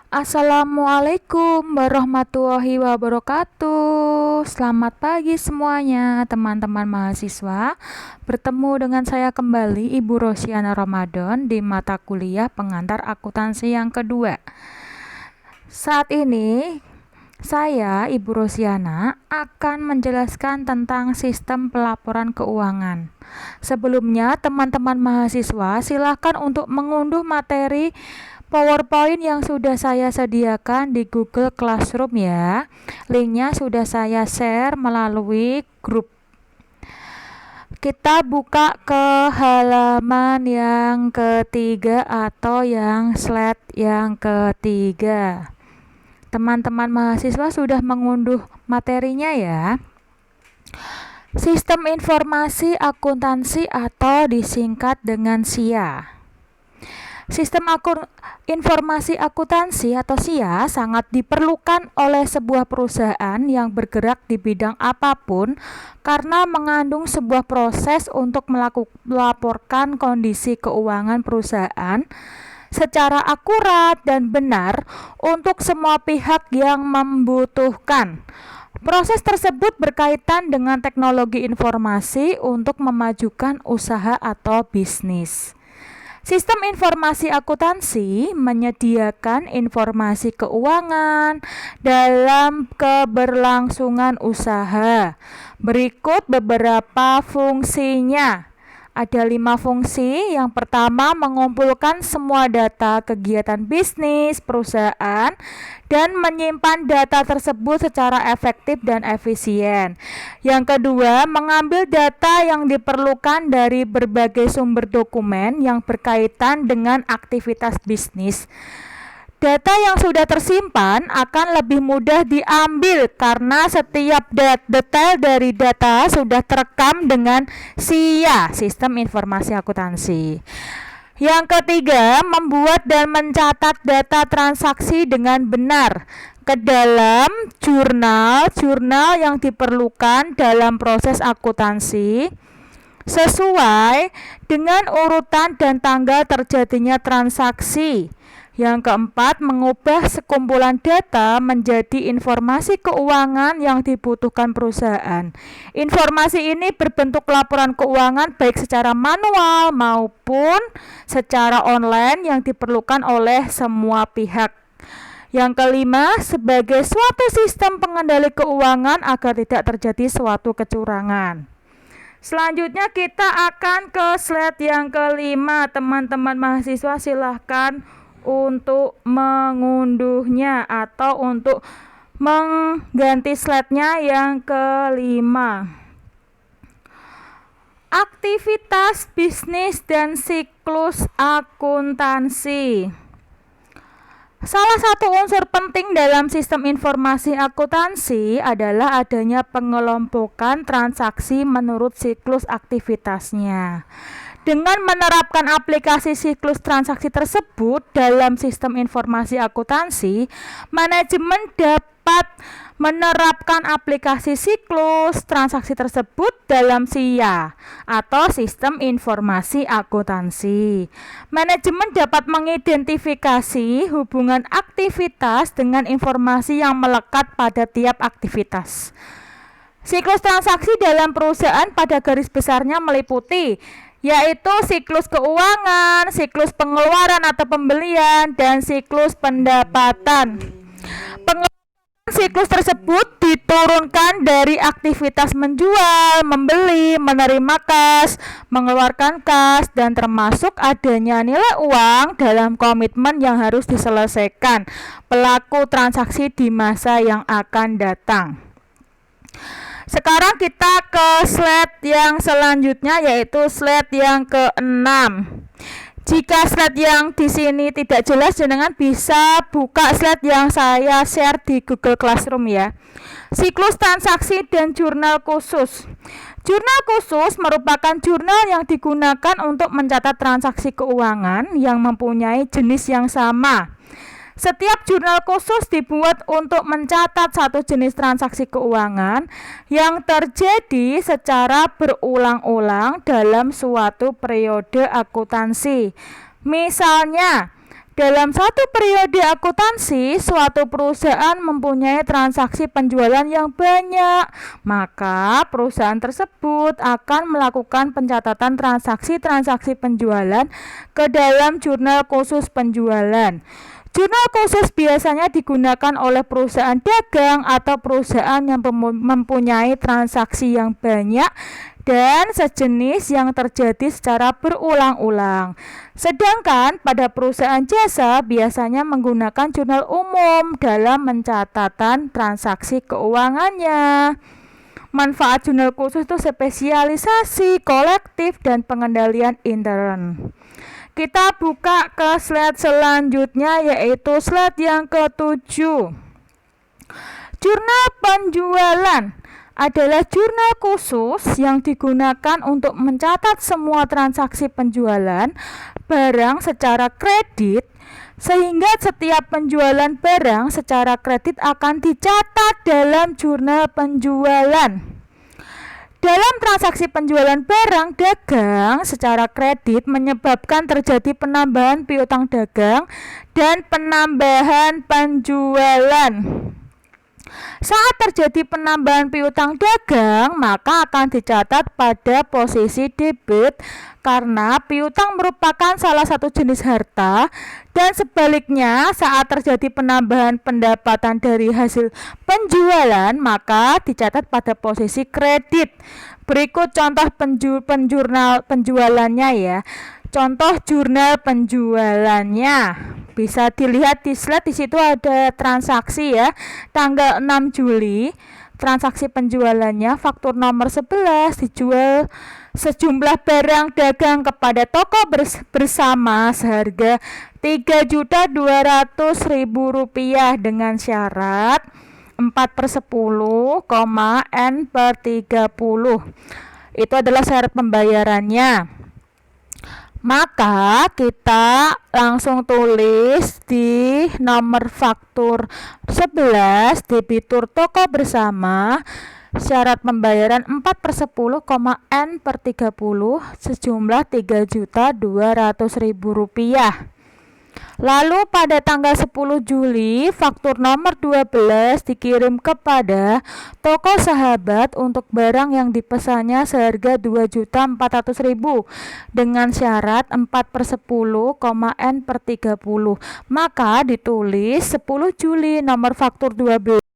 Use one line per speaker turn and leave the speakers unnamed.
Assalamualaikum warahmatullahi wabarakatuh. Selamat pagi semuanya, teman-teman mahasiswa. Bertemu dengan saya kembali, Ibu Rosiana Ramadan, di mata kuliah pengantar akuntansi yang kedua. Saat ini, saya, Ibu Rosiana, akan menjelaskan tentang sistem pelaporan keuangan. Sebelumnya, teman-teman mahasiswa silakan untuk mengunduh materi PowerPoint yang sudah saya sediakan di Google Classroom ya. Linknya sudah saya share melalui grup. Kita buka ke halaman yang ketiga atau yang slide yang ketiga. Teman-teman mahasiswa sudah mengunduh materinya ya. Sistem informasi akuntansi atau disingkat dengan SIA. Sistem informasi akuntansi atau SIA sangat diperlukan oleh sebuah perusahaan yang bergerak di bidang apapun karena mengandung sebuah proses untuk melaporkan kondisi keuangan perusahaan secara akurat dan benar untuk semua pihak yang membutuhkan. Proses tersebut berkaitan dengan teknologi informasi untuk memajukan usaha atau bisnis. Sistem informasi akuntansi menyediakan informasi keuangan dalam keberlangsungan usaha. Berikut beberapa fungsinya. Ada 5 fungsi. Yang pertama, mengumpulkan semua data kegiatan bisnis perusahaan dan menyimpan data tersebut secara efektif dan efisien. Yang kedua, mengambil data yang diperlukan dari berbagai sumber dokumen yang berkaitan dengan aktivitas bisnis. Data yang sudah tersimpan akan lebih mudah diambil karena setiap detail dari data sudah terekam dengan SIA, Sistem Informasi Akuntansi. Yang ketiga, membuat dan mencatat data transaksi dengan benar ke dalam jurnal yang diperlukan dalam proses akuntansi sesuai dengan urutan dan tanggal terjadinya transaksi. Yang keempat, mengubah sekumpulan data menjadi informasi keuangan yang dibutuhkan perusahaan. Informasi ini berbentuk laporan keuangan baik secara manual maupun secara online yang diperlukan oleh semua pihak. Yang kelima, sebagai suatu sistem pengendali keuangan agar tidak terjadi suatu kecurangan. Selanjutnya kita akan ke slide yang kelima. Teman-teman mahasiswa silahkan untuk mengunduhnya atau untuk mengganti slide-nya yang kelima. Aktivitas bisnis dan siklus akuntansi. Salah satu unsur penting dalam sistem informasi akuntansi adalah adanya pengelompokan transaksi menurut siklus aktivitasnya. Dengan menerapkan aplikasi siklus transaksi tersebut dalam sistem informasi akuntansi, manajemen dapat menerapkan aplikasi siklus transaksi tersebut dalam SIA atau Sistem Informasi Akuntansi. Manajemen dapat mengidentifikasi hubungan aktivitas dengan informasi yang melekat pada tiap aktivitas. Siklus transaksi dalam perusahaan pada garis besarnya meliputi yaitu siklus keuangan, siklus pengeluaran atau pembelian, dan siklus pendapatan. Siklus tersebut diturunkan dari aktivitas menjual, membeli, menerima kas, mengeluarkan kas, dan termasuk adanya nilai uang dalam komitmen yang harus diselesaikan pelaku transaksi di masa yang akan datang. Sekarang kita ke slide yang selanjutnya yaitu slide yang ke-6. Jika slide yang di sini tidak jelas, jenengan bisa buka slide yang saya share di Google Classroom ya. Siklus transaksi dan jurnal khusus. Jurnal khusus merupakan jurnal yang digunakan untuk mencatat transaksi keuangan yang mempunyai jenis yang sama. Setiap jurnal khusus dibuat untuk mencatat satu jenis transaksi keuangan yang terjadi secara berulang-ulang dalam suatu periode akuntansi. Misalnya, Dalam satu periode akuntansi, suatu perusahaan mempunyai transaksi penjualan yang banyak, maka perusahaan tersebut akan melakukan pencatatan transaksi-transaksi penjualan ke dalam jurnal khusus penjualan. Jurnal khusus biasanya digunakan oleh perusahaan dagang atau perusahaan yang mempunyai transaksi yang banyak dan sejenis yang terjadi secara berulang-ulang. Sedangkan pada perusahaan jasa biasanya menggunakan jurnal umum dalam mencatatkan transaksi keuangannya. Manfaat jurnal khusus itu spesialisasi, kolektif, dan pengendalian intern. Kita buka ke slide selanjutnya, yaitu slide yang ke-7. Jurnal penjualan adalah jurnal khusus yang digunakan untuk mencatat semua transaksi penjualan barang secara kredit, sehingga setiap penjualan barang secara kredit akan dicatat dalam jurnal penjualan. Dalam transaksi penjualan barang dagang secara kredit menyebabkan terjadi penambahan piutang dagang dan penambahan penjualan. Saat terjadi penambahan piutang dagang, maka akan dicatat pada posisi debit karena piutang merupakan salah satu jenis harta, dan sebaliknya saat terjadi penambahan pendapatan dari hasil penjualan, maka dicatat pada posisi kredit. Berikut contoh penjualannya ya. Contoh jurnal penjualannya bisa dilihat di slide. Di situ ada transaksi ya, tanggal 6 Juli. Transaksi penjualannya faktur nomor 11, dijual sejumlah barang dagang kepada toko bersama seharga Rp3.200.000 dengan syarat 4/10, N/30. Itu adalah syarat pembayarannya. Maka kita langsung tulis di nomor faktur 11 debitur toko bersama syarat pembayaran 4/10, N/30 sejumlah Rp3.200.000. Lalu pada tanggal 10 Juli faktur nomor 12 dikirim kepada toko Sahabat untuk barang yang dipesannya seharga Rp2.400.000 dengan syarat 4/10, N/30. Maka ditulis 10 Juli nomor faktur 12